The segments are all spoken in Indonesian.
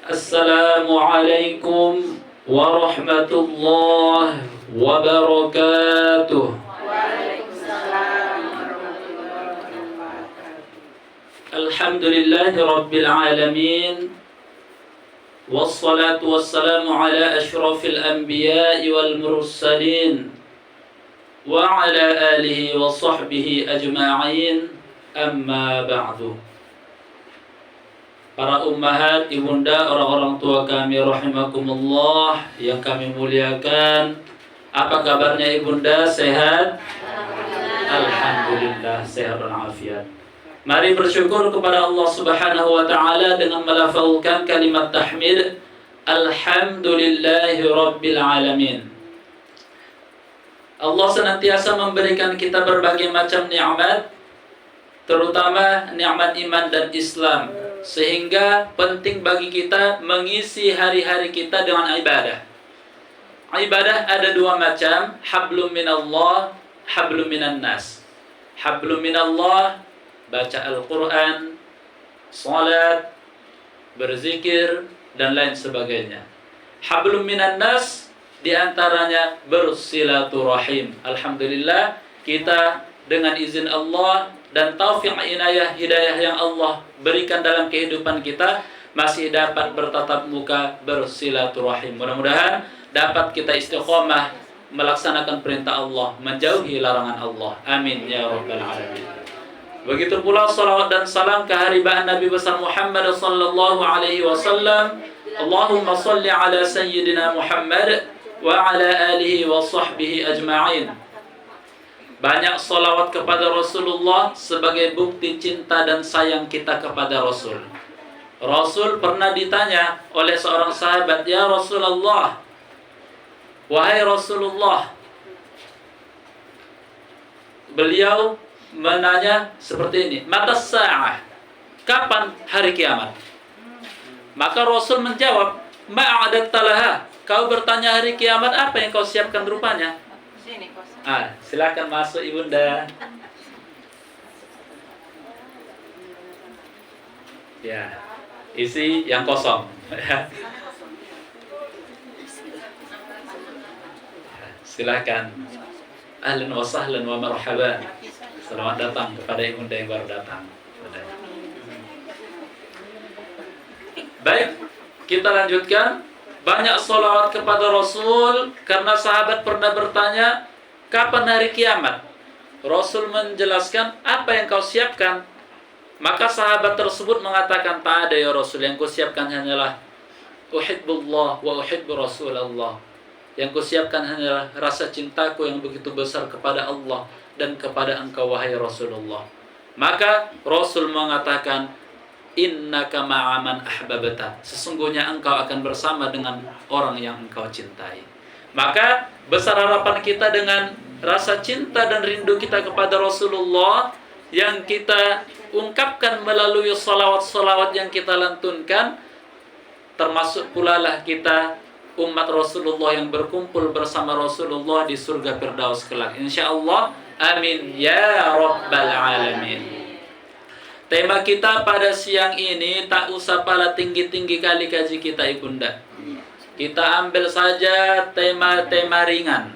Assalamualaikum warahmatullahi wabarakatuh. Waalaikumsalam warahmatullahi wabarakatuh. Alhamdulillahi rabbil alamin. Wassalatu wassalamu ala ashrafil anbiya'i wal mursalin wa ala alihi wa sahbihi ajma'in. Amma ba'du. Para ummahat, ibunda, orang-orang tua kami rahimakumullah yang kami muliakan. Apa kabarnya ibunda? Sehat? Alhamdulillah, sehat dan afiat. Mari bersyukur kepada Allah Subhanahu wa taala dengan melafalkan kalimat tahmid Alhamdulillahi rabbil alamin. Allah senantiasa memberikan kita berbagai macam nikmat, terutama nikmat iman dan Islam, sehingga penting bagi kita mengisi hari-hari kita dengan ibadah. Ibadah ada dua macam, hablum minallah, hablum minan nas. Hablum minallah, baca Al-Quran, salat, berzikir, dan lain sebagainya. Hablum minan nas, diantaranya bersilaturahim. Alhamdulillah, kita dengan izin Allah dan taufik inayah hidayah yang Allah berikan dalam kehidupan kita masih dapat bertatap muka bersilaturahim. Mudah-mudahan dapat kita istiqomah melaksanakan perintah Allah, menjauhi larangan Allah. Amin ya rabbal alamin. Begitu pula salawat dan salam kehariban Nabi besar Muhammad sallallahu alaihi wasallam. Allahumma salli ala sayyidina Muhammad wa ala alihi wa sahbihi ajma'in. Banyak salawat kepada Rasulullah sebagai bukti cinta dan sayang kita kepada Rasul. Rasul pernah ditanya oleh seorang sahabat, "Ya Rasulullah, wahai Rasulullah." Beliau menanya seperti ini, "Matas sa'ah?" Kapan hari kiamat? Maka Rasul menjawab, "Ma'adatta laha." Kau bertanya hari kiamat, apa yang kau siapkan rupanya? Silakan masuk ibunda. Ya, isi yang kosong. Silakan. Ahlan wa sahlan wa marhaban. Selamat datang kepada ibunda yang baru datang. Baik, kita lanjutkan. Banyak salawat kepada Rasul karena sahabat pernah bertanya, kapan hari kiamat? Rasul menjelaskan, apa yang kau siapkan? Maka sahabat tersebut mengatakan, tak ada ya Rasul, yang kau siapkan hanyalah uhibbullah wa uhibbu Rasulullah. Yang kau siapkan hanyalah rasa cintaku yang begitu besar kepada Allah dan kepada engkau wahai Rasulullah. Maka Rasul mengatakan, innaka ma'aman ahbabata. Sesungguhnya engkau akan bersama dengan orang yang engkau cintai. Maka besar harapan kita dengan rasa cinta dan rindu kita kepada Rasulullah yang kita ungkapkan melalui salawat-salawat yang kita lantunkan, termasuk pula lah kita umat Rasulullah yang berkumpul bersama Rasulullah di surga Firdaus kelak, insyaallah. Amin ya rabbal alamin. Tema kita pada siang ini tak usah pala tinggi-tinggi kali kaji kita ibunda. Kita ambil saja tema-tema ringan,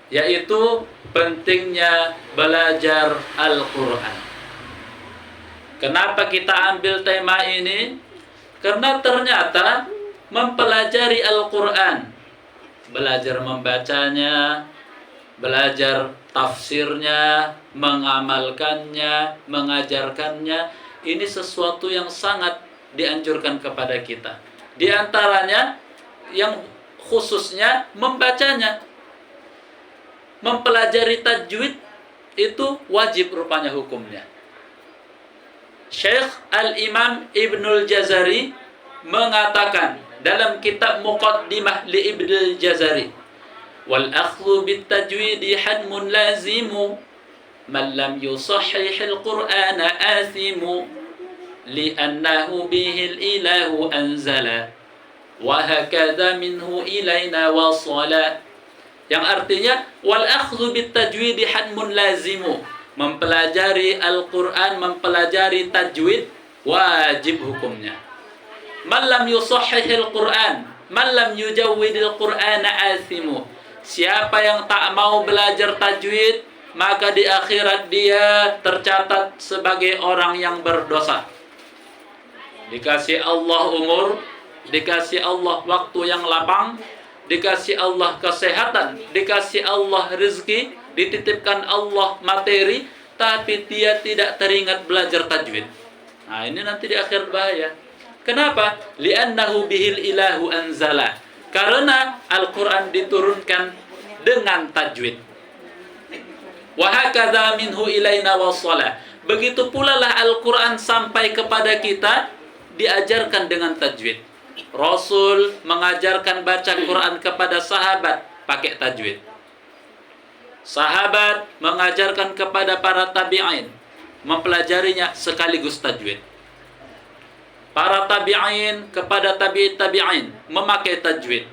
yaitu pentingnya belajar Al-Quran. Kenapa kita ambil tema ini? Karena ternyata mempelajari Al-Quran, belajar membacanya, belajar tafsirnya, mengamalkannya, mengajarkannya, ini sesuatu yang sangat dianjurkan kepada kita. Di antaranya yang khususnya membacanya. Mempelajari tajwid itu wajib rupanya hukumnya. Syekh Al-Imam Ibnul Jazari mengatakan dalam kitab Muqaddimah li Ibnul Jazari, wal akhdhu bit tajwidi hadmun lazimu man lam yusahhihil qur'ana athimu li'annahu bihil ilahu anzala wa hakadha minhu ilaina wasala. Yang artinya wal akhdhu bit tajwidi hadmun lazimu, mempelajari Al-Qur'an, mempelajari tajwid wajib hukumnya. Man lam yusahhihil Qur'an, man lam yujawwidil Qur'ana athimu. Siapa yang tak mau belajar tajwid, maka di akhirat dia tercatat sebagai orang yang berdosa. Dikasih Allah umur, dikasih Allah waktu yang lapang, dikasih Allah kesehatan, dikasih Allah rezeki, dititipkan Allah materi, tapi dia tidak teringat belajar tajwid. Nah, ini nanti di akhir bahaya. Kenapa? Li'annahu bihil ilahu anzala. Karena Al-Quran diturunkan dengan tajwid. Wa hakadha minhu ilaina wassala. Begitu pula lah Al-Quran sampai kepada kita diajarkan dengan tajwid. Rasul mengajarkan baca Quran kepada sahabat pakai tajwid. Sahabat mengajarkan kepada para tabi'in mempelajarinya sekaligus tajwid. Para tabi'in kepada tabi'in memakai tajwid.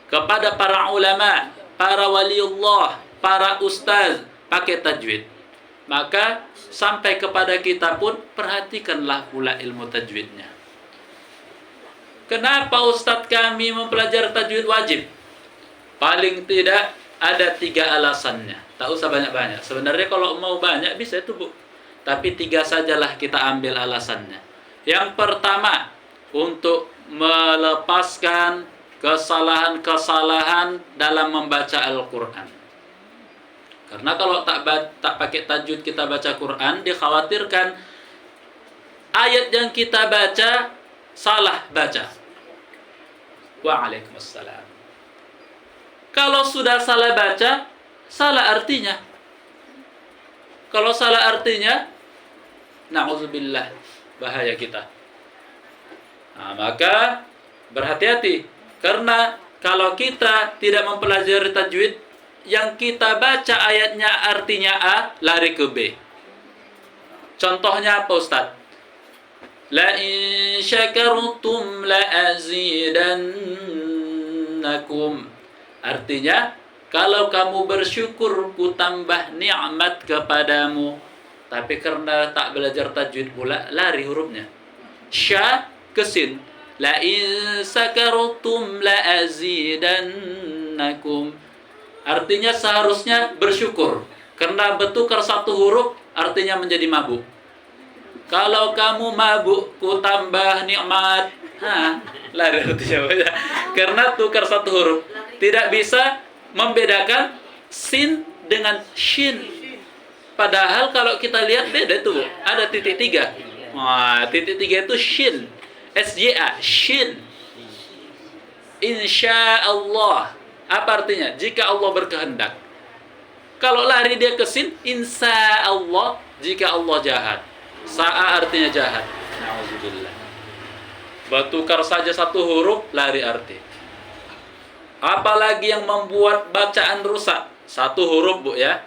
Kepada para ulama, para waliullah, para ustaz pakai tajwid. Maka sampai kepada kita pun perhatikanlah pula ilmu tajwidnya. Kenapa ustaz kami mempelajari tajwid wajib? Paling tidak ada 3 alasannya. Tak usah banyak-banyak. Sebenarnya kalau mau banyak bisa itu, Bu. Tapi 3 sajalah kita ambil alasannya. Yang pertama, untuk melepaskan kesalahan-kesalahan dalam membaca Al-Quran. Karena kalau tak pakai tajwid kita baca Quran, dikhawatirkan ayat yang kita baca salah baca. Waalaikumsalam. Kalau sudah salah baca, salah artinya. Kalau salah artinya, na'udzubillah, bahaya kita. Nah, maka berhati-hati. Karena kalau kita tidak mempelajari tajwid, yang kita baca ayatnya artinya A, lari ke B. Contohnya apa, Ustaz? La in syakartum la azidannakum. Artinya, kalau kamu bersyukur, ku tambah nikmat kepadamu. Tapi karena tak belajar tajwid pula, lari hurufnya. Sya ke sin. La in syakartum la azidannakum. Artinya seharusnya bersyukur. Karena bertukar satu huruf, artinya menjadi mabuk. Kalau kamu mabuk, ku tambah nikmat. Lari artinya. Karena tukar satu huruf. Tidak bisa membedakan sin dengan shin. Padahal kalau kita lihat beda tuh. Ada titik 3. Wah, titik 3 itu shin. SYA, shin. Insya Allah. Apa artinya? Jika Allah berkehendak. Kalau lari dia ke sin, insya Allah, jika Allah jahat. Sa'a artinya jahat. Na'udzubillah. Bertukar saja satu huruf, lari arti. Apalagi yang membuat bacaan rusak? Satu huruf, Bu, ya.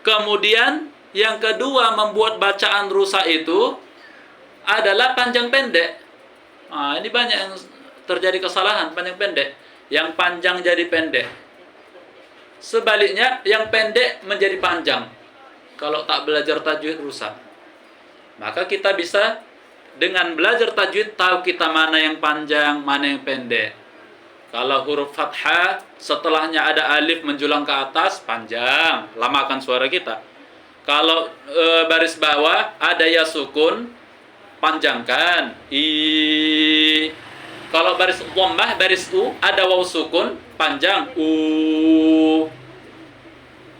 Kemudian, yang kedua membuat bacaan rusak itu adalah panjang pendek. Nah, ini banyak yang terjadi kesalahan, panjang pendek. Yang panjang jadi pendek. Sebaliknya, yang pendek menjadi panjang. Kalau tak belajar tajwid rusak. Maka kita bisa dengan belajar tajwid tahu kita mana yang panjang, mana yang pendek. Kalau huruf fathah setelahnya ada alif menjulang ke atas, panjang, lamakan suara kita. Kalau baris bawah ada ya sukun, panjangkan. I. Kalau baris dhammah, baris u ada waw sukun, panjang. U.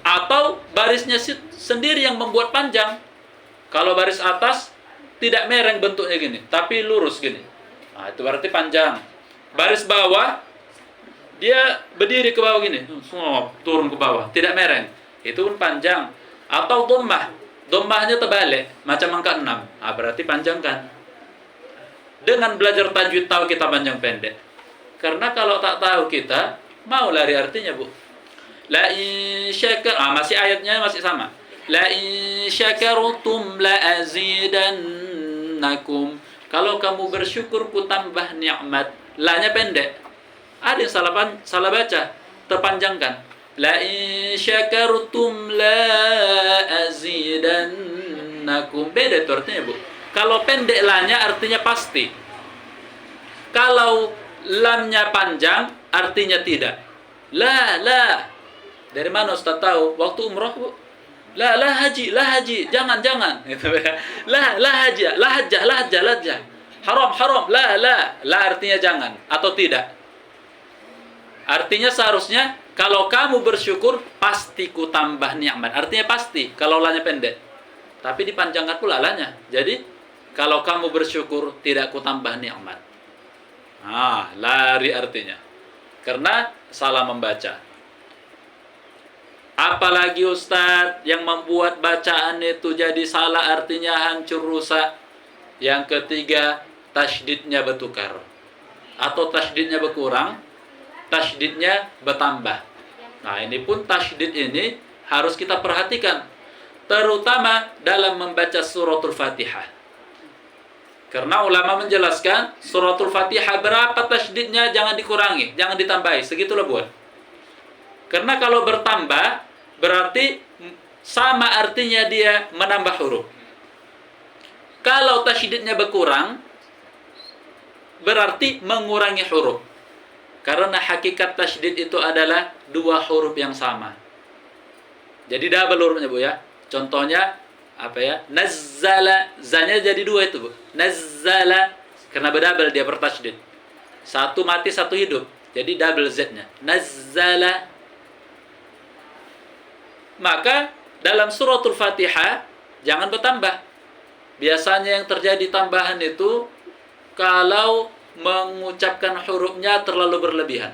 Atau barisnya sendiri yang membuat panjang. Kalau baris atas tidak mereng bentuknya gini, tapi lurus gini. Nah, itu berarti panjang. Baris bawah dia berdiri ke bawah gini, turun ke bawah, tidak mereng. Itu pun panjang. Atau dhammah. Dhammahnya terbalik, macam angka 6. Nah, berarti panjangkan. Dengan belajar tajwid tahu kita panjang pendek. Karena kalau tak tahu kita, mau lari artinya, Bu. La in syakar, masih ayatnya masih sama. La in syakartum la azidannakum. Kalau kamu bersyukur ku tambah nikmat. La-nya pendek. Ada yang salah baca, terpanjangkan. La in syakartum la azidannakum. Beda itu artinya, Bu. Kalau pendek lanya artinya pasti. Kalau lamnya panjang artinya tidak. La. Dari mana Ustaz tahu? Waktu umroh, Bu. La haji. Jangan. Gitu ya. La hajjah. Haram. La artinya jangan atau tidak. Artinya seharusnya kalau kamu bersyukur pasti ku tambah nikmat. Artinya pasti kalau lanya pendek. Tapi dipanjangkan pula lanya. Jadi kalau kamu bersyukur tidak ku tambah nikmat. Lari artinya. Karena salah membaca. Apalagi Ustadz yang membuat bacaan itu jadi salah artinya hancur rusak. Yang ketiga, tasydidnya bertukar. Atau tasydidnya berkurang, tasydidnya bertambah. Nah, ini pun tasydid ini harus kita perhatikan. Terutama dalam membaca suratul Fatihah. Karena ulama menjelaskan suratul Fatihah berapa tasydidnya jangan dikurangi, jangan ditambahi, segitulah buat. Karena kalau bertambah berarti sama artinya dia menambah huruf. Kalau tasydidnya berkurang berarti mengurangi huruf. Karena hakikat tasydid itu adalah dua huruf yang sama. Jadi double hurufnya, Bu ya. Contohnya apa ya? Nazzala, zanya jadi dua itu, Bu. Nazzala, karena berdouble dia bertasydid. Satu mati, satu hidup. Jadi double Z-nya. Nazzala. Maka dalam suratul Fatihah jangan bertambah. Biasanya yang terjadi tambahan itu kalau mengucapkan hurufnya terlalu berlebihan.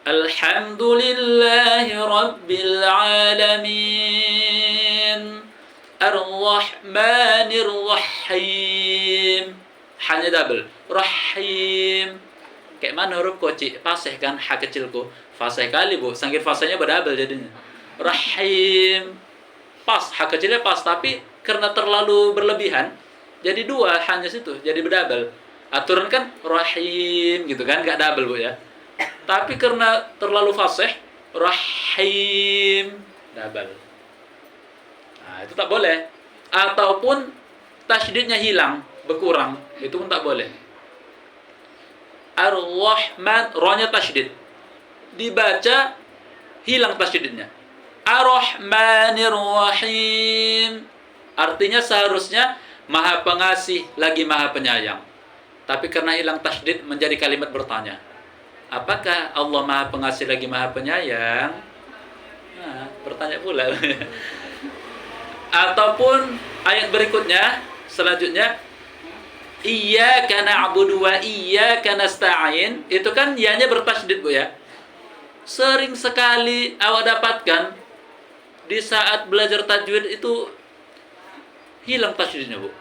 Alhamdulillahi Rabbil Alamin Ar-Rahmanir Rahim. Hanya double. Rahim. Kayak mana huruf koci? Fasih kan, ha kecilku. Fasih kali, Bu. Sangkir fasihnya berdouble jadinya. Rahim. Pas, ha kecilnya pas. Tapi karena terlalu berlebihan, jadi dua hanya situ. Jadi berdouble. Aturan kan Rahim gitu kan. Gak double, Bu ya. Tapi karena terlalu fasih, Rahim. Double. Nah, itu tak boleh. Ataupun tasydidnya hilang, berkurang, itu pun tak boleh. Ar-Rahman, rohnya tasydid. Dibaca hilang tasydidnya. Ar-Rahmanir Rahim. Artinya seharusnya Maha Pengasih lagi Maha Penyayang. Tapi karena hilang tasydid menjadi kalimat bertanya. Apakah Allah Maha Pengasih lagi Maha Penyayang? Nah, bertanya pula. Ataupun ayat berikutnya, selanjutnya, Iyyaka na'budu wa iyyaka nasta'in. Itu kan ya-nya bertasydid, Bu ya. Sering sekali awak dapatkan di saat belajar tajwid itu hilang tasydidnya, Bu.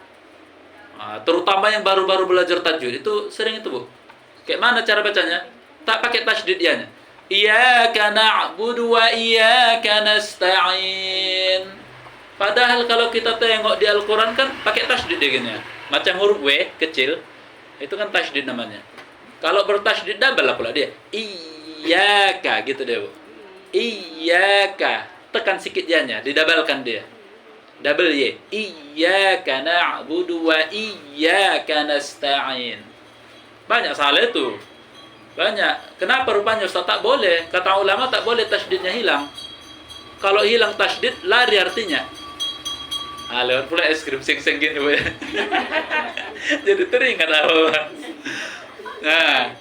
Nah, terutama yang baru-baru belajar tajwid itu sering itu, Bu. Kayak mana cara bacanya? Tak pakai tasydid ya-nya. Iyyaka na'budu wa iyyaka nasta'in. Padahal kalau kita tengok di Al-Quran kan pakai tasydid gini ya. Macam huruf W kecil, itu kan tasydid namanya. Kalau bertasydid double lah pula dia. Iyyaka gitu deh, Bu. Iyyaka. Tekan sikit dia-nya, didabelkan dia. Double Y. Iyyaka na'budu wa iyyaka nasta'in. Banyak salah itu. Banyak. Kenapa rupanya Ustaz tak boleh? Kata ulama tak boleh tasydidnya hilang. Kalau hilang tasydid, lari artinya. Lewat pula es krim sing-sing gini, Bu. Jadi teringat apa? Nah,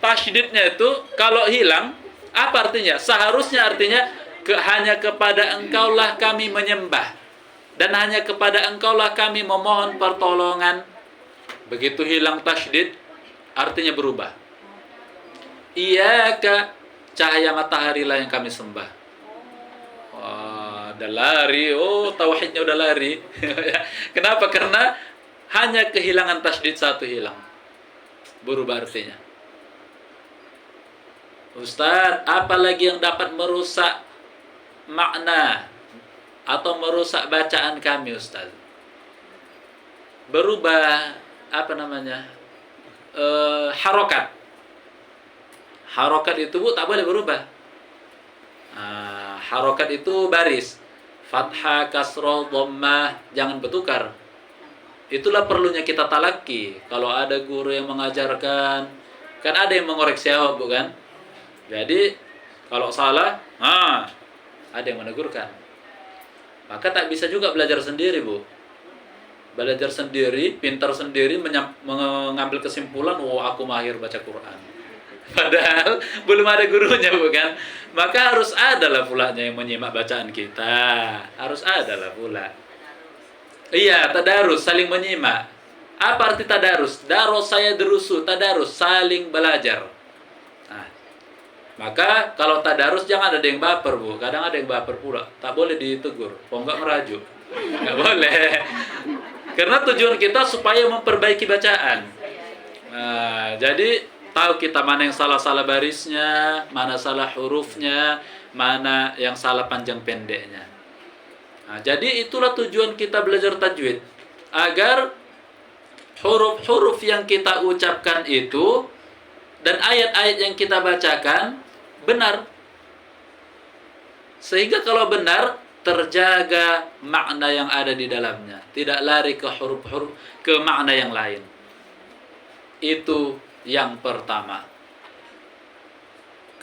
tasydidnya itu kalau hilang, apa artinya? Seharusnya artinya hanya kepada Engkaulah kami menyembah. Dan hanya kepada Engkaulah kami memohon pertolongan. Begitu hilang tasydid, artinya berubah. Iyyaka, cahaya matahari lah yang kami sembah. Udah lari, tauhidnya udah lari. Kenapa? Karena hanya kehilangan tasydid satu hilang, berubah artinya. Ustaz, apalagi yang dapat merusak makna atau merusak bacaan kami, Ustaz? Berubah harokat. Harokat itu, Bu, tak boleh berubah. Harokat itu baris. Fathah, kasroh, dhammah, jangan bertukar. Itulah perlunya kita talaki. Kalau ada guru yang mengajarkan, kan ada yang mengoreksi awak, bukan? Jadi kalau salah, ada yang menegurkan. Maka tak bisa juga belajar sendiri, Bu. Belajar sendiri, pintar sendiri, mengambil kesimpulan, aku mahir baca Quran. Padahal belum ada gurunya, bukan? Maka harus ada lah pulanya yang menyimak bacaan kita. Harus ada lah pula. Iya, tadarus, saling menyimak. Apa arti tadarus? Daros saya derusu, tadarus, saling belajar. Nah, maka kalau tadarus jangan ada yang baper, Bu. Kadang ada yang baper pula. Tak boleh ditegur. Kok enggak merajuk? Enggak boleh. Karena tujuan kita supaya memperbaiki bacaan. Nah, jadi tahu kita mana yang salah-salah barisnya, mana salah hurufnya, mana yang salah panjang pendeknya. Nah, jadi itulah tujuan kita belajar tajwid, agar huruf-huruf yang kita ucapkan itu dan ayat-ayat yang kita bacakan benar. Sehingga kalau benar, terjaga makna yang ada di dalamnya, tidak lari ke huruf-huruf, ke makna yang lain. Itu yang pertama.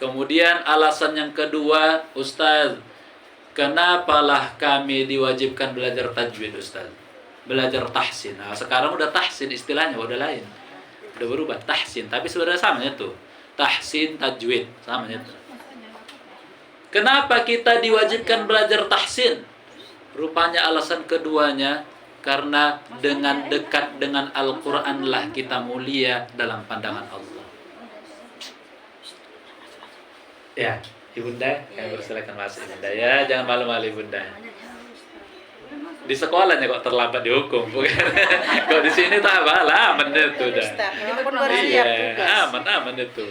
Kemudian alasan yang kedua, Ustaz, kenapalah kami diwajibkan belajar tajwid, Ustaz? Belajar tahsin. Nah, sekarang udah tahsin istilahnya, udah lain. Udah berubah, tahsin. Tapi sebenarnya samanya tuh. Tahsin, tajwid. Samanya tuh. Kenapa kita diwajibkan belajar tahsin? Rupanya alasan keduanya, karena dengan dekat dengan Al-Quran lah kita mulia dalam pandangan Allah. Ya. Ibunda, kami persilakan masuk Ibunda ya, jangan malu-malu Ibunda. Di sekolahnya kok terlambat dihukum, bukan? Kok di sini tak apa, aman itu dah. Iya, aman itu.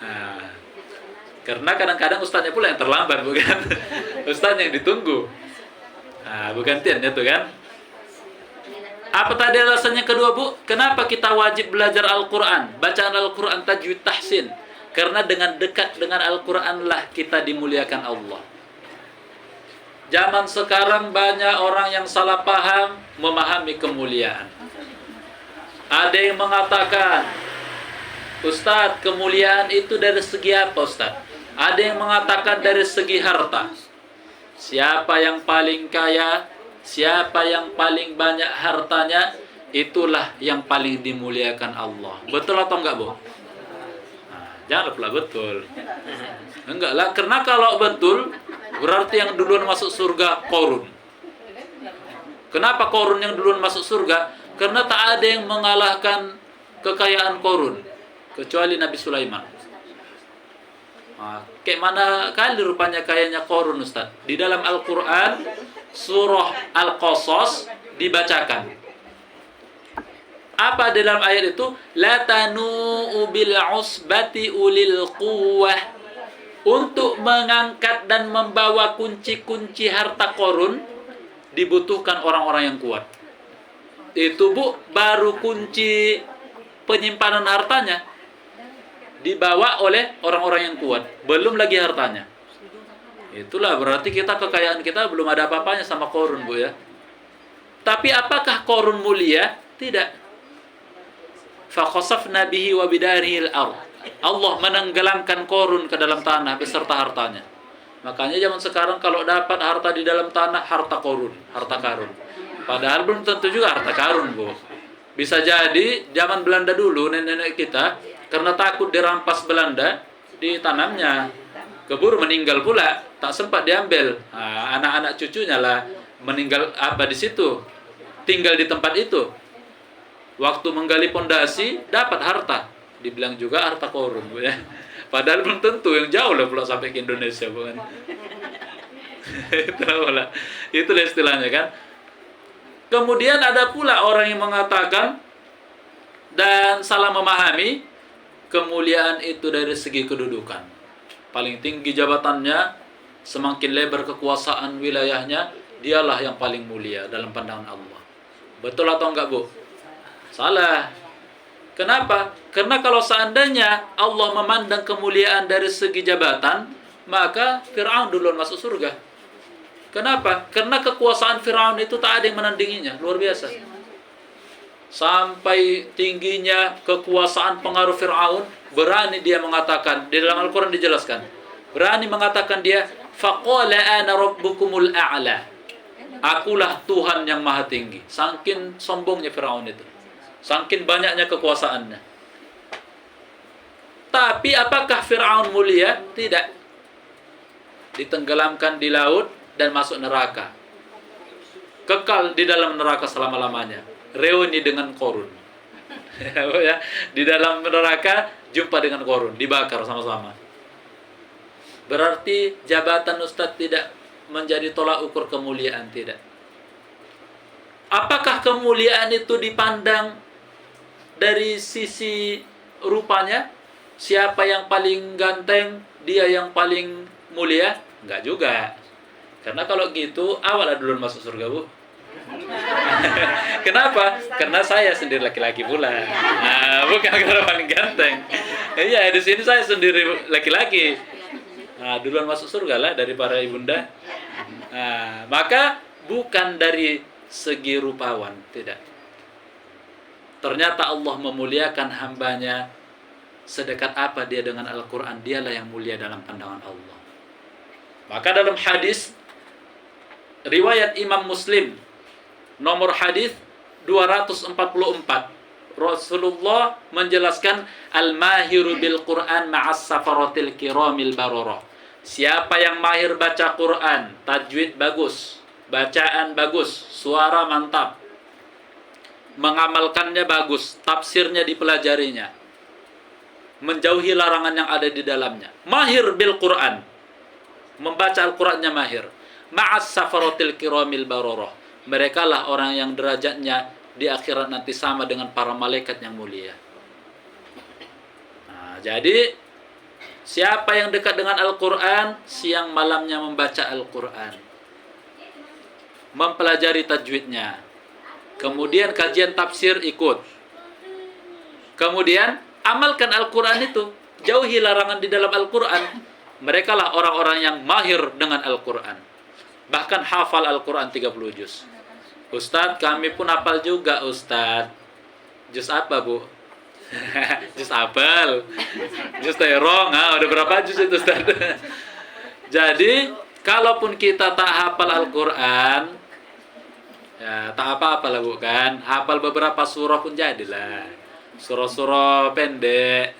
Nah, karena kadang-kadang ustaznya pula yang terlambat, bukan? Ustaznya yang ditunggu. Nah, bukan tiannya tuh kan? Apa tadi alasannya kedua, Bu? Kenapa kita wajib belajar Al-Quran? Bacaan Al-Quran tajwid tahsin. Karena dengan dekat dengan Al-Quran lah kita dimuliakan Allah. Zaman sekarang banyak orang yang salah paham memahami kemuliaan. Ada yang mengatakan, Ustadz, kemuliaan itu dari segi apa, Ustadz? Ada yang mengatakan dari segi harta. Siapa yang paling kaya, siapa yang paling banyak hartanya, itulah yang paling dimuliakan Allah. Betul atau enggak, Bu? Jangan pula betul. Enggak lah, karena kalau betul berarti yang duluan masuk surga Qarun. Kenapa Qarun yang duluan masuk surga? Karena tak ada yang mengalahkan kekayaan Qarun kecuali Nabi Sulaiman. Nah, kayak mana kali rupanya kayanya Qarun, Ustaz? Di dalam Al-Quran surah Al-Qasas dibacakan. Apa dalam ayat itu? La tanu'u bil usbati ulil quwwah. Untuk mengangkat dan membawa kunci-kunci harta Qarun dibutuhkan orang-orang yang kuat. Itu, Bu, baru kunci penyimpanan hartanya dibawa oleh orang-orang yang kuat. Belum lagi hartanya. Itulah berarti kekayaan kita belum ada apa-apanya sama Qarun, Bu ya. Tapi apakah Qarun mulia? Tidak. Fakhasafna bihi wa bidarihi al-ard. Allah menenggelamkan Qarun ke dalam tanah beserta hartanya. Makanya zaman sekarang kalau dapat harta di dalam tanah, harta Qarun, harta karun. Padahal belum tentu juga harta karun, Bu. Bisa jadi zaman Belanda dulu, nenek-nenek kita, karena takut dirampas Belanda, ditanamnya. Keburu meninggal pula, tak sempat diambil. Nah, anak-anak cucunya lah meninggal di situ. Tinggal di tempat itu. Waktu menggali pondasi dapat harta, dibilang juga harta Qarun, Bu ya. Padahal belum tentu, yang jauh lah pula sampai ke Indonesia, bukan? Itulah istilahnya kan. Kemudian ada pula orang yang mengatakan dan salah memahami kemuliaan itu dari segi kedudukan. Paling tinggi jabatannya, semakin lebar kekuasaan wilayahnya, dialah yang paling mulia dalam pandangan Allah. Betul atau enggak, Bu? Salah. Kenapa? Karena kalau seandainya Allah memandang kemuliaan dari segi jabatan, maka Fir'aun duluan masuk surga. Kenapa? Karena kekuasaan Firaun itu tak ada yang menandinginya, luar biasa. Sampai tingginya kekuasaan pengaruh Firaun, berani dia mengatakan, di dalam Al-Quran dijelaskan, berani mengatakan dia, faqala ana rabbukumul a'la, akulah Tuhan yang maha tinggi. Saking sombongnya Firaun itu, saking banyaknya kekuasaannya. Tapi apakah Firaun mulia? Tidak. Ditenggelamkan di laut dan masuk neraka, kekal di dalam neraka selama-lamanya, reuni dengan Korun. Ya, di dalam neraka jumpa dengan Korun, dibakar sama-sama. Berarti jabatan Ustadz tidak menjadi tolak ukur kemuliaan, tidak. Apakah kemuliaan itu dipandang dari sisi rupanya? Siapa yang paling ganteng, dia yang paling mulia? Enggak juga. Karena kalau gitu, awalnya duluan masuk surga, Bu. Kenapa? Karena saya sendiri laki-laki pula. Nah, bukan karena paling ganteng. Iya, di sini saya sendiri laki-laki. Nah, duluan masuk surga lah dari para ibunda. Nah, maka bukan dari segi rupawan, tidak. Ternyata Allah memuliakan hambanya sedekat apa dia dengan Al-Quran. Dialah yang mulia dalam pandangan Allah. Maka dalam hadis riwayat Imam Muslim nomor hadis 244, Rasulullah menjelaskan al-mahiru bil Quran ma'as safaratil kiramil bararah. Siapa yang mahir baca Quran, tajwid bagus, bacaan bagus, suara mantap, mengamalkannya bagus, tafsirnya dipelajarinya, menjauhi larangan yang ada di dalamnya, mahir bil Quran, membaca Al-Qurannya mahir, ma'as safaratil kiramil bararah, mereka lah orang yang derajatnya di akhirat nanti sama dengan para malaikat yang mulia. Nah, jadi siapa yang dekat dengan Al-Quran, siang malamnya membaca Al-Quran, mempelajari tajwidnya, kemudian kajian tafsir ikut, kemudian amalkan Al-Quran itu, jauhi larangan di dalam Al-Quran, mereka lah orang-orang yang mahir dengan Al-Quran. Bahkan hafal Al-Quran 30 juz. Ustadz, kami pun hafal juga, Ustadz. Juz apa, Bu? Juz apel, juz terong. Udah berapa juz itu, Ustadz? Jadi, kalaupun kita tak hafal Al-Quran, ya tak apa-apa lah, Bu, kan? Hafal beberapa surah pun jadilah. Surah-surah pendek,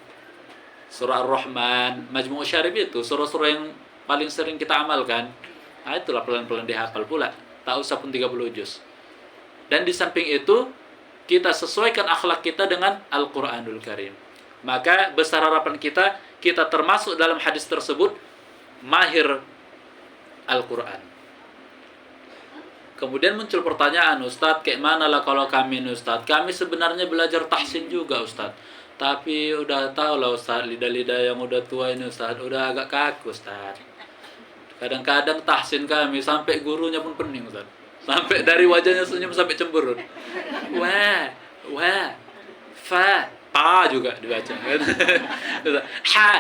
surah Ar-Rahman, Majmu' Syarif itu surah-surah yang paling sering kita amalkan. Nah, itulah pelan-pelan dihafal pula. Tak usah pun 30 juz. Dan di samping itu, kita sesuaikan akhlak kita dengan Al-Quranul Karim. Maka besar harapan kita termasuk dalam hadis tersebut, mahir Al-Quran. Kemudian muncul pertanyaan, Ustadz, kayak mana lah kalau kami ini, Ustadz? Kami sebenarnya belajar tahsin juga, Ustadz. Tapi udah tahu lah, Ustadz, lidah-lidah yang udah tua ini, Ustadz, udah agak kaku, Ustadz. Kadang-kadang tahsin kami, sampai gurunya pun pening, Ustadz. Sampai dari wajahnya senyum sampai cemberut. Wah, fa, pa juga dibaca. Ha,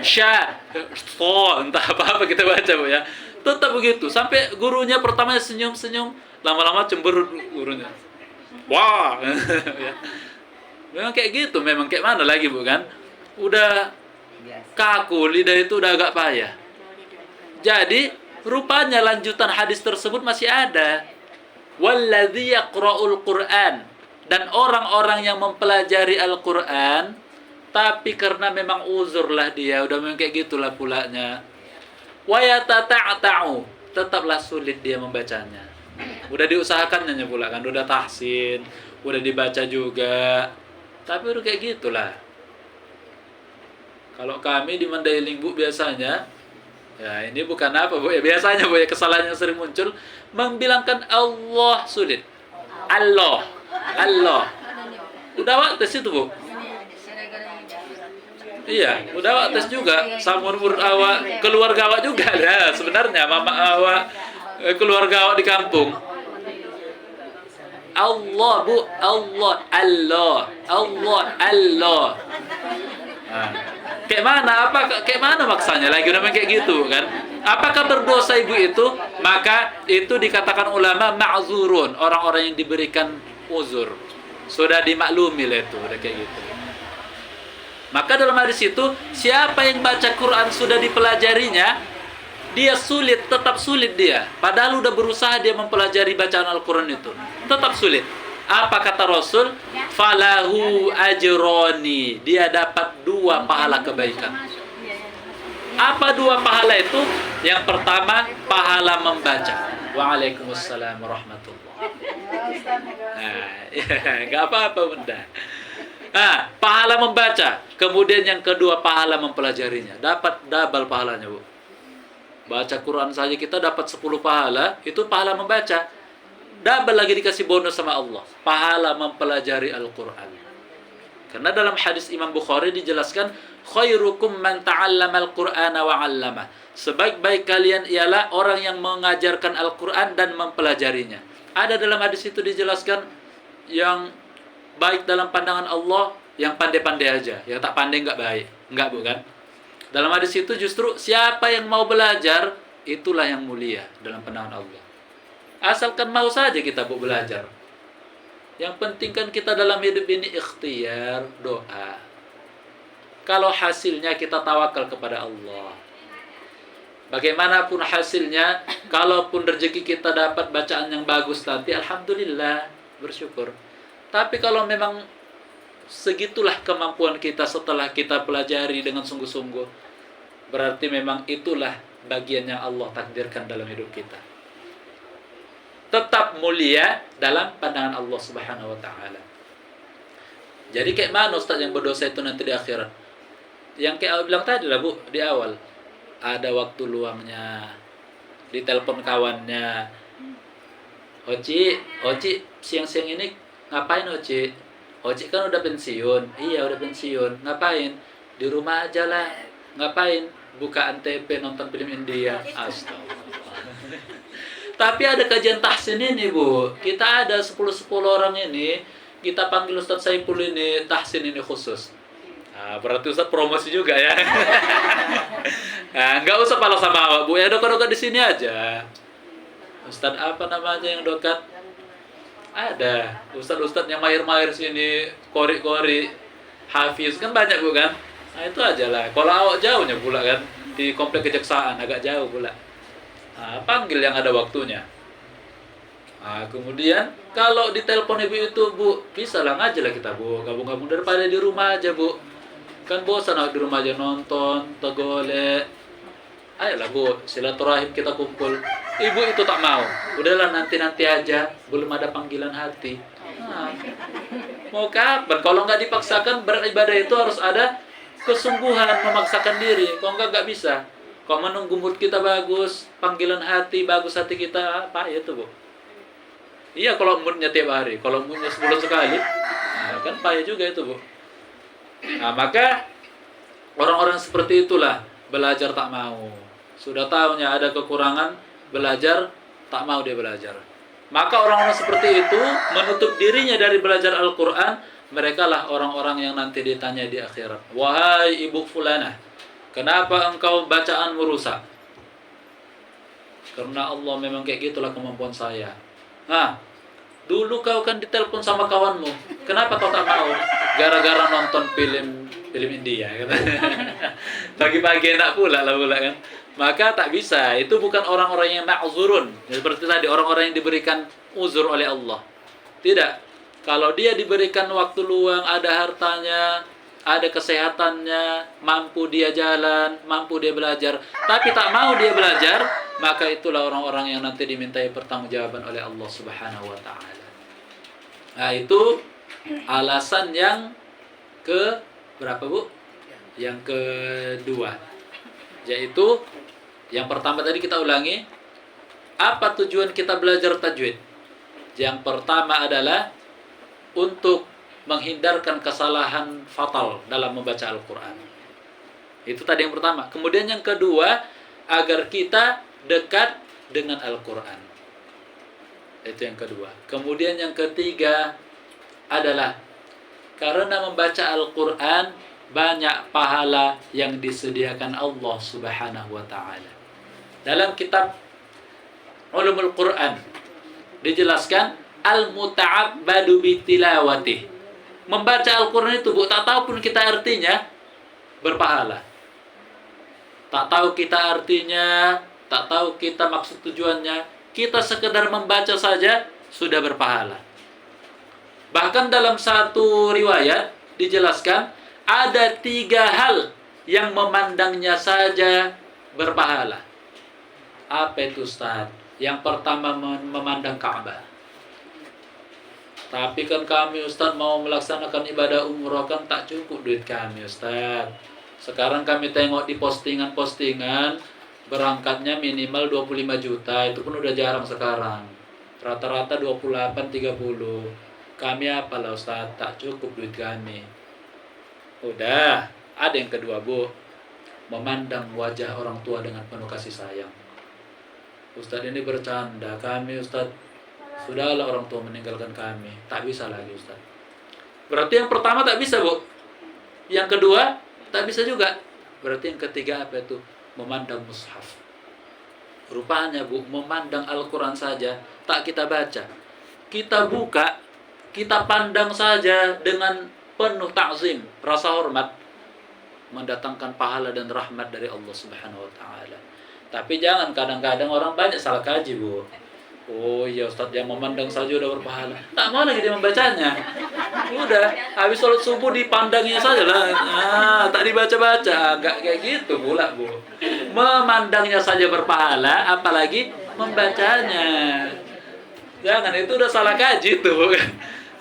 sya, so, entah apa-apa kita baca, Bu, ya. Tetap begitu, sampai gurunya pertama senyum-senyum, lama-lama cemberut gurunya. Wah, ya. Memang kayak gitu, memang kayak mana lagi, Bu, kan? Udah kaku, lidah itu udah agak payah. Jadi, rupanya lanjutan hadis tersebut masih ada. Walladzi yaqra'ul Qur'an, dan orang-orang yang mempelajari Al-Qur'an tapi karena memang uzur lah dia, udah memang kayak gitulah pulanya. Wa yatata'ta'u, tetaplah sulit dia membacanya. Udah diusahakannya pula kan, udah tahsin, udah dibaca juga, tapi udah kayak gitulah. Kalau kami di Mandailing, Bu, biasanya, ya ini bukan apa, Bu, ya biasanya, Bu, ya kesalahan yang sering muncul, membilangkan Allah sulit. Allah. Udah waktu tes itu, Bu. Iya, udah waktu tes juga. Sama murid awak, keluarga awak juga ya sebenarnya, mama awak, keluarga awak di kampung. Allah, Bu, Allah. Nah, kayak mana maksanya lagi udah kayak gitu kan? Apakah berdosa ibu itu? Maka itu dikatakan ulama ma'zurun, orang-orang yang diberikan uzur. Sudah dimaklumi lah itu, udah kayak gitu. Maka dalam hadis itu, siapa yang baca Quran sudah dipelajarinya, dia sulit, tetap sulit dia. Padahal udah berusaha dia mempelajari bacaan Al-Quran itu. Tetap sulit. Apa kata Rasul? Falahu ajroni. Dia dapat 2 pahala kebaikan. Apa 2 pahala itu? Yang pertama, pahala membaca. Waalaikumsalam warahmatullahi. Gak apa-apa bunda. Pahala membaca. Kemudian yang kedua, pahala mempelajarinya. Dapat double pahalanya, Bu. Baca Quran saja kita dapat 10 pahala, itu pahala membaca. Double lagi dikasih bonus sama Allah, pahala mempelajari Al-Quran. Karena dalam hadis Imam Bukhari dijelaskan, khairukum man ta'allama al-Qur'ana wa 'allama. Sebaik-baik kalian ialah orang yang mengajarkan Al-Quran dan mempelajarinya. Ada dalam hadis itu dijelaskan, yang baik dalam pandangan Allah, yang pandai-pandai aja. Yang tak pandai enggak baik. Enggak, bukan? Dalam hadis itu justru siapa yang mau belajar, itulah yang mulia dalam pandangan Allah. Asalkan mau saja kita belajar. Yang penting kan kita dalam hidup ini ikhtiar, doa. Kalau hasilnya kita tawakal kepada Allah. Bagaimanapun hasilnya, kalaupun rezeki kita dapat bacaan yang bagus nanti, alhamdulillah, bersyukur. Tapi kalau memang segitulah kemampuan kita setelah kita pelajari dengan sungguh-sungguh, berarti memang itulah bagian yang Allah takdirkan dalam hidup kita. Tetap mulia dalam pandangan Allah Subhanahu wa taala. Jadi kayak mana Ustaz yang berdosa itu nanti di akhirat? Yang kayak bilang tadi lah, Bu, di awal. Ada waktu luangnya, ditelepon kawannya. Oci, siang-siang ini ngapain Oci? Oci kan udah pensiun. Iya, udah pensiun. Ngapain? Di rumah aja lah. Ngapain? Buka Antv, nonton film India. Astagfirullah. Tapi ada kajian tahsin ini, Bu. Kita ada 10 orang ini, kita panggil Ustaz Saiful ini, tahsin ini khusus. Berarti Ustaz promosi juga ya. Nggak usah pala sama awak, Bu. Ya dokat-dokat di sini aja. Ustaz apa namanya yang dokat? Ada. Ustaz-ustaz yang mahir-mahir sini, kori-kori, hafiz, kan banyak, Bu, kan? Nah, itu aja lah. Kalau awak jauhnya pula kan, di komplek kejaksaan, agak jauh pula. Panggil yang ada waktunya. Kemudian kalau ditelepon ibu itu, Bu, bisa lah ngaji lah kita, Bu, gabung-gabung daripada di rumah aja, Bu. Kan bosan di rumah aja nonton, tegolek. Ayolah, Bu, silaturahim kita kumpul. Ibu itu tak mau. Udahlah, nanti-nanti aja, belum ada panggilan hati. Mau kapan? Kalau nggak dipaksakan, beribadah itu harus ada kesungguhan, memaksakan diri. Kalau nggak bisa. Kalau menunggu mood kita bagus, panggilan hati, bagus hati kita, apa ya itu, Bu? Iya, kalau moodnya tiap hari. Kalau moodnya sebulan sekali, kan payah juga itu, Bu. Maka orang-orang seperti itulah belajar tak mau. Sudah tahunya ada kekurangan, belajar tak mau dia belajar. Maka orang-orang seperti itu menutup dirinya dari belajar Al-Quran. Mereka lah orang-orang yang nanti ditanya di akhirat. Wahai ibu fulanah, kenapa engkau bacaanmu rusak? Karena Allah memang kayak gitulah kemampuan saya. Dulu kau kan ditelepon sama kawanmu. Kenapa kau tak mau? Gara-gara nonton film India. Pagi-pagi enak pula kan. Maka tak bisa. Itu bukan orang-orang yang ma'zurun. Seperti tadi, orang-orang yang diberikan uzur oleh Allah. Tidak. Kalau dia diberikan waktu luang, ada hartanya, ada kesehatannya, mampu dia jalan, mampu dia belajar, tapi tak mau dia belajar, maka itulah orang-orang yang nanti dimintai pertanggungjawaban oleh Allah Subhanahu wa taala. Itu alasan yang ke berapa, Bu? Yang kedua. Yaitu yang pertama tadi kita ulangi, apa tujuan kita belajar tajwid? Yang pertama adalah untuk menghindarkan kesalahan fatal dalam membaca Al-Quran. Itu tadi yang pertama. Kemudian yang kedua, agar kita dekat dengan Al-Quran. Itu yang kedua. Kemudian yang ketiga adalah karena membaca Al-Quran banyak pahala yang disediakan Allah Subhanahu wa ta'ala. Dalam kitab Ulumul Quran dijelaskan al-muta'abbadu bitilawatih. Membaca Al-Quran itu, Bu, tak tahu pun kita artinya, berpahala. Tak tahu kita artinya, tak tahu kita maksud tujuannya, kita sekedar membaca saja sudah berpahala. Bahkan dalam satu riwayat dijelaskan ada 3 hal yang memandangnya saja berpahala. Apa itu, Ustaz? Yang pertama, memandang Ka'bah. Tapi kan kami, Ustaz, mau melaksanakan ibadah umroh kan tak cukup duit kami, Ustaz. Sekarang kami tengok di postingan-postingan, berangkatnya minimal 25 juta. Itu pun udah jarang sekarang. Rata-rata 28-30. Kami apalah, Ustaz, tak cukup duit kami. Udah, ada yang kedua, Bu. Memandang wajah orang tua dengan penuh kasih sayang. Ustaz ini bercanda, kami, Ustaz, sudahlah orang tua meninggalkan kami, tak bisa lagi, Ustaz. Berarti yang pertama tak bisa, Bu. Yang kedua tak bisa juga. Berarti yang ketiga apa itu? Memandang mushaf. Rupanya, Bu, memandang Al-Quran saja tak kita baca. Kita buka, kita pandang saja dengan penuh ta'zim, rasa hormat, mendatangkan pahala dan rahmat dari Allah Subhanahu wa taala. Tapi jangan, kadang-kadang orang banyak salah kaji, Bu. Oh iya, Ustaz, yang memandang saja udah berpahala. Tak mau lagi dia membacanya. Udah, habis sholat subuh dipandangnya saja lah. Tak dibaca-baca. Enggak kayak gitu pula, Bu. Memandangnya saja berpahala, apalagi membacanya. Jangan, itu udah salah kaji tuh, Bu.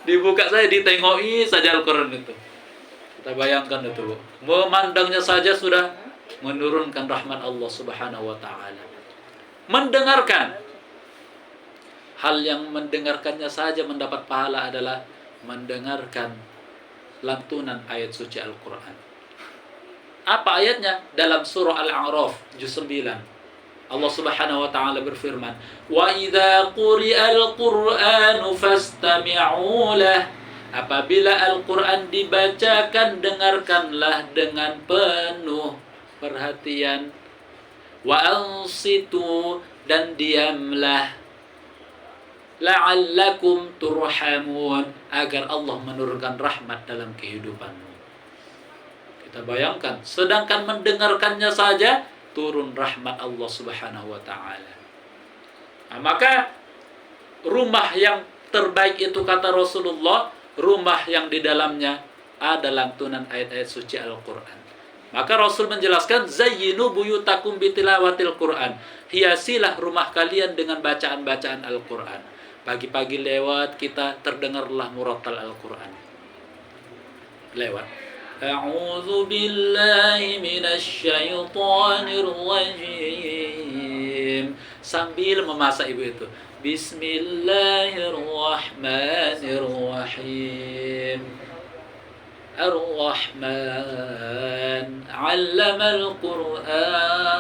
Dibuka saja, ditengoki saja Al-Quran itu. Kita bayangkan itu, Bu. Memandangnya saja sudah menurunkan rahmat Allah Subhanahu wa taala. Mendengarkan. Hal yang mendengarkannya saja mendapat pahala adalah mendengarkan lantunan ayat suci Al-Quran. Apa ayatnya? Dalam surah Al-A'raf, juz 9. Allah Subhanahu wa ta'ala berfirman, "Wa idza quri'al Qur'anu fastami'u lah." Apabila Al-Quran dibacakan, dengarkanlah dengan penuh perhatian. Wa ansitu, dan diamlah. La'allakum turhamun, agar Allah menurunkan rahmat dalam kehidupanmu. Kita bayangkan, sedangkan mendengarkannya saja turun rahmat Allah Subhanahu wa taala. Nah, maka rumah yang terbaik itu, kata Rasulullah, rumah yang di dalamnya ada lantunan ayat-ayat suci Al-Quran. Maka Rasul menjelaskan, zayyinu buyutakum bitilawatil Quran. Hiasilah rumah kalian dengan bacaan-bacaan Al-Quran. Pagi-pagi lewat, kita terdengarlah murattal Al-Quran. Lewat. A'udzu billahi minasy syaithanir rajim. Sambil memasak ibu itu. Bismillahirrahmanirrahim. Ar-Rahman 'allamal Qur'an.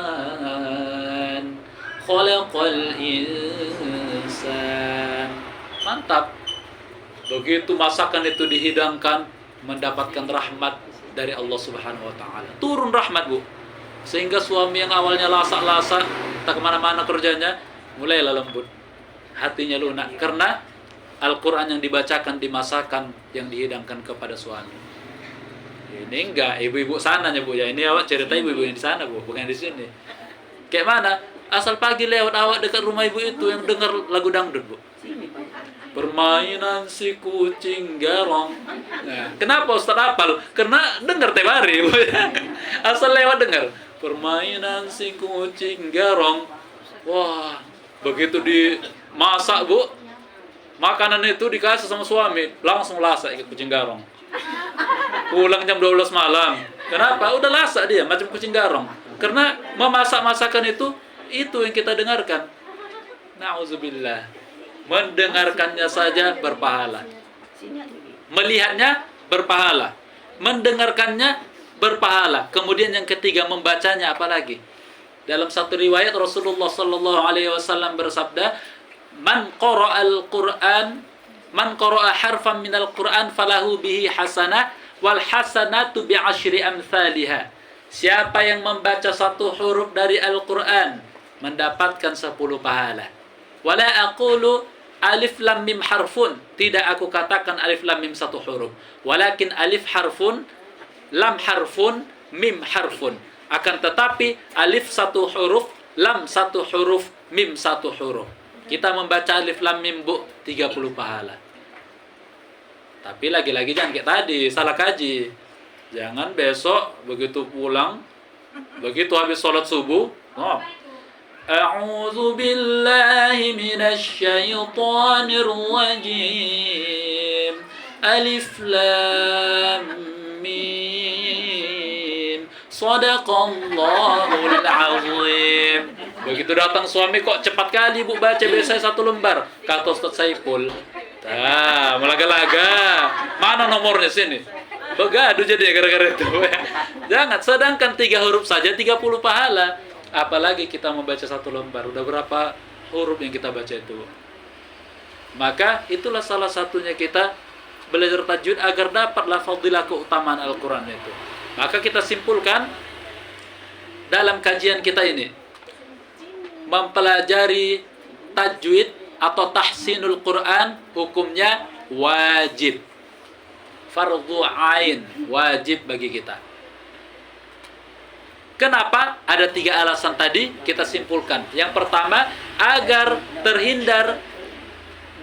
Khalaqal insan. Mantap. Begitu masakan itu dihidangkan, mendapatkan rahmat dari Allah Subhanahu wa taala. Turun rahmat, Bu. Sehingga suami yang awalnya lasak-lasak, tak kemana-mana kerjanya, mulailah lembut. Hatinya lunak karena Al-Quran yang dibacakan, dimasakan, yang dihidangkan kepada suami. Ini enggak, ibu-ibu sananya, Bu, ya. Ini awak cerita ibu-ibu yang di sana, Bu, bukan di sini. Kayak mana? Asal pagi lewat awak dekat rumah ibu itu yang dengar lagu dangdut, Bu. Permainan si kucing garong. Nah, kenapa Ustaz hafal? Karena dengar tiap hari, Bu. Asal lewat dengar. Permainan si kucing garong. Wah, begitu dimasak, Bu, makanan itu dikasih sama suami, langsung lasak ikut kucing garong. Pulang jam 12 malam. Kenapa? Udah lasak dia, macam kucing garong. Karena memasak masakan itu yang kita dengarkan. Na'udzubillah. Mendengarkannya saja berpahala. Melihatnya berpahala. Mendengarkannya berpahala. Kemudian yang ketiga, membacanya apalagi. Dalam satu riwayat Rasulullah sallallahu alaihi wasallam bersabda, "Man qara'al Qur'an, man qara'a harfan minal Qur'an falahu bihi hasanah wal hasanatu bi'asyri amsalihha." Siapa yang membaca satu huruf dari Al-Qur'an, mendapatkan 10 pahala. Wala aqulu alif lam mim harfun, tidak aku katakan alif lam mim satu huruf, walakin alif harfun, lam harfun, mim harfun. Akan tetapi alif satu huruf, lam satu huruf, mim satu huruf. Kita membaca alif lam mim Bu 30 pahala. Tapi lagi-lagi jangan kayak tadi, salah kaji. Jangan besok begitu pulang, begitu habis sholat subuh, A'udzu billahi minasy syaithanir rajim. Alif lam mim. Shadaqallahul azim. Begitu datang suami, kok cepat kali Bu baca, biasanya 1 lembar. Kata Ustaz Saiful, melaga-laga. Mana nomornya sini? Begaduh jadi gara-gara itu. Jangan, sedangkan 3 huruf saja 30 pahala. Apalagi kita membaca 1 lembar. Udah berapa huruf yang kita baca itu? Maka itulah salah satunya kita belajar tajwid agar dapatlah fadilah keutamaan Al-Quran itu. Maka kita simpulkan dalam kajian kita ini, mempelajari tajwid atau tahsinul Quran hukumnya wajib, fardhu ain, wajib bagi kita. Kenapa? Ada 3 alasan tadi kita simpulkan. Yang pertama, agar terhindar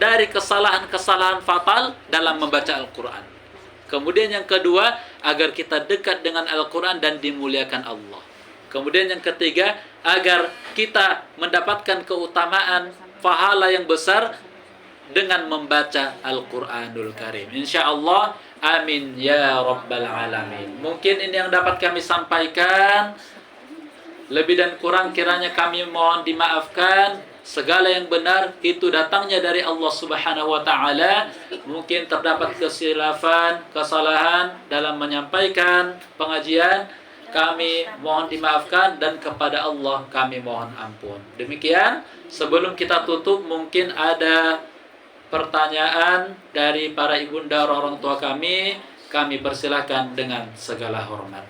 dari kesalahan-kesalahan fatal dalam membaca Al-Quran. Kemudian yang kedua, agar kita dekat dengan Al-Quran dan dimuliakan Allah. Kemudian yang ketiga, agar kita mendapatkan keutamaan pahala yang besar dengan membaca Al-Quranul Karim. InsyaAllah, amin ya rabbal alamin. Mungkin ini yang dapat kami sampaikan. Lebih dan kurang kiranya kami mohon dimaafkan. Segala yang benar itu datangnya dari Allah Subhanahu wa taala. Mungkin terdapat kesilafan, kesalahan dalam menyampaikan pengajian, kami mohon dimaafkan, dan kepada Allah kami mohon ampun. Demikian, sebelum kita tutup mungkin ada pertanyaan dari para ibunda orang tua kami persilahkan dengan segala hormat.